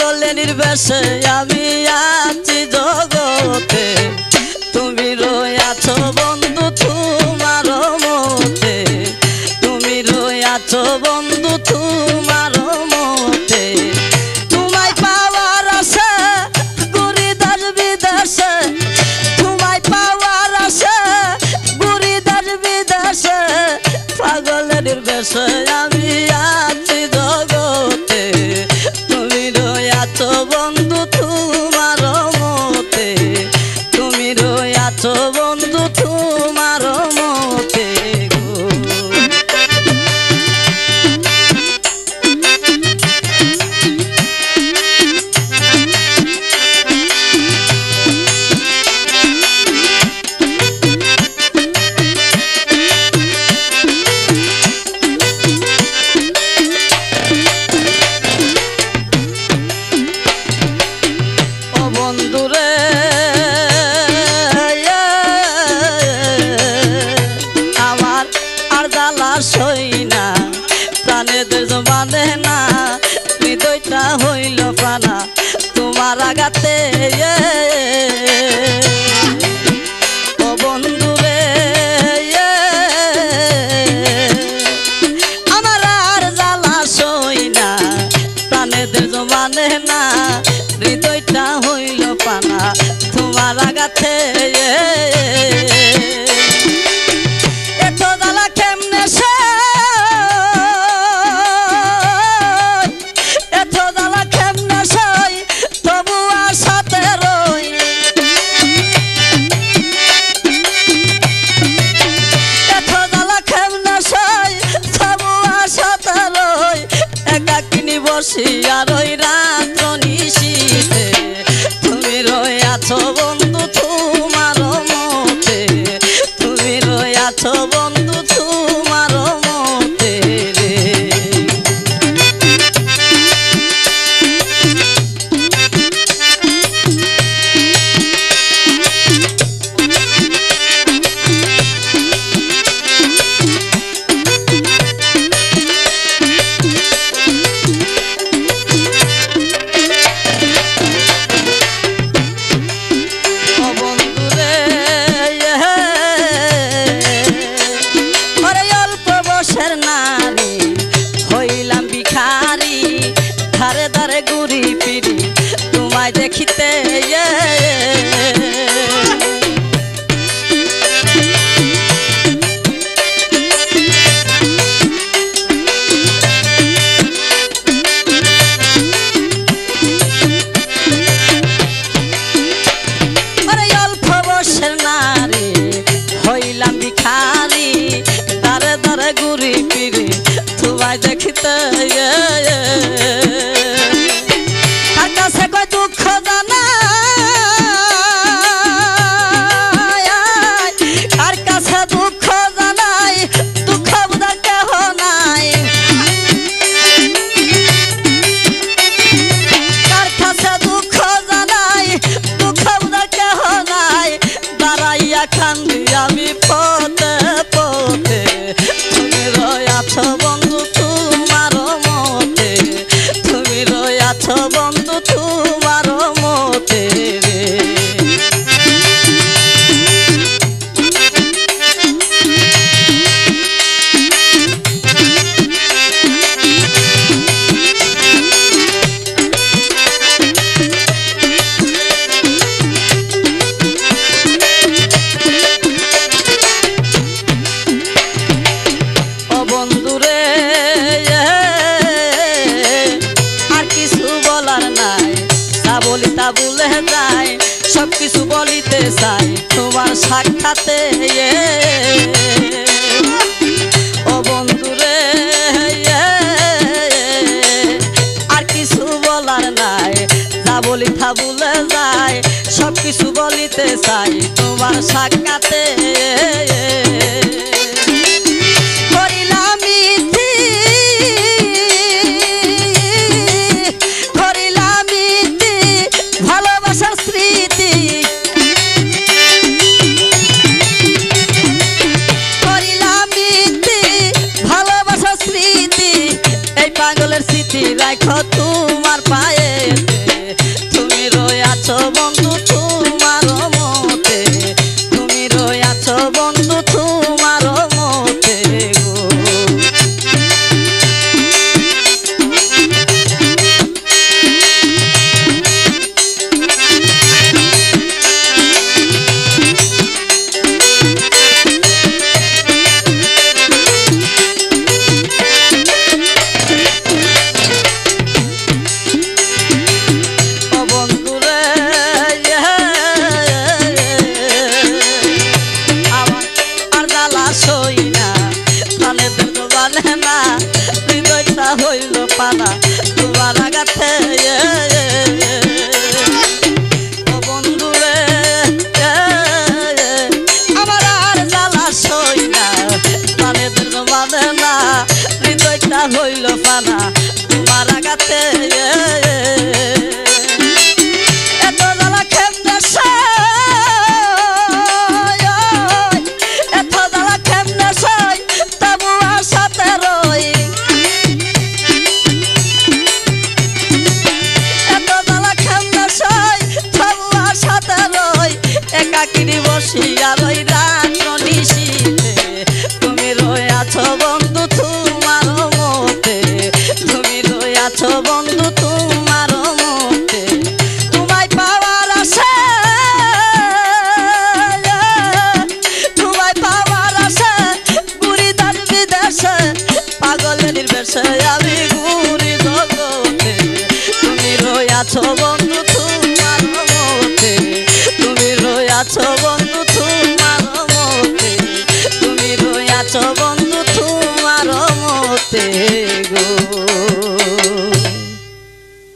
পাগলের বেশে আমি আছি জগতে, তুমি রয়েছো বন্ধু তোমার মতে, তুমি রয়েছো বন্ধু তোমার মতে। তোমায় পাওয়ার আশা ঘুরি দেশ বিদেশে, তোমায় পাওয়ার আশা ঘুরি দেশ বিদেশে, পাগলের বেশে আমি আছি জগতে, তুমি রয়েছো বন্ধু তোমার মতে, তুমি রয়েছো বন্ধু তোমার মতে গো। বন্ধুরে আমার আর জ্বালা সই না, প্রাণেদের মানে না, হৃদয়টা হইল প্রাণা তোমার আঘাতে। ও বন্ধুরে আমার আর জ্বালা সই না, প্রাণেদের মানে না, হৃদয়টা হইল পানা তোমার আঘাতে। এত জ্বালা কেমনে সই, এত জ্বালা কেমনে সই, তবু আশাতে রই। এত জ্বালা কেমনে সই, তবু আশাতে রই। একাকিনী বসিয়া রই রাত্র নিশীথে, তুমি রয়েছো বন্ধু তোমার মতে, তুমি রয়েছো বন্ধু তোমার মতে রে। ধারে ধারে ঘুরি ফিরি তোমায় দেখিতে, অল্প বয়সের নারী হইলাম ভিখারি, ধারে ধারে ঘুরি ফিরি তোমায় দেখিতে। কার কাছে কয় দুঃখ জানাই, কার কাছে দুঃখ জানাই, দুঃখ বুঝার কেহ নাই। কার কাছে দুঃখ জানাই, দুঃখ বুঝার কেহ নাই। দাঁড়াইয়া কান্দি আমি পথে পথে, তুমি রয়েছো বন্ধু তোমার মতে, তুমি রয়েছো বন্ধু তোমার মতে রে। ও বন্ধুরে আর কিছু বলার নাই, তা বলি তা ভুলে যায়, সবকিছু বলিতে চাই তোমার সাক্ষাতে। ও বন্ধুরে আর কিছু বলার নাই, তা বলি তা ভুলে যায়, সবকিছু বলিতে চাই তোমার সাক্ষাতে। ভালোবাসার স্মৃতি পাগলের স্মৃতি রাখো তোমার পায়ে। রয়াছো বন্ধু তোমার মতে, তুমি রয়াছো বন্ধু।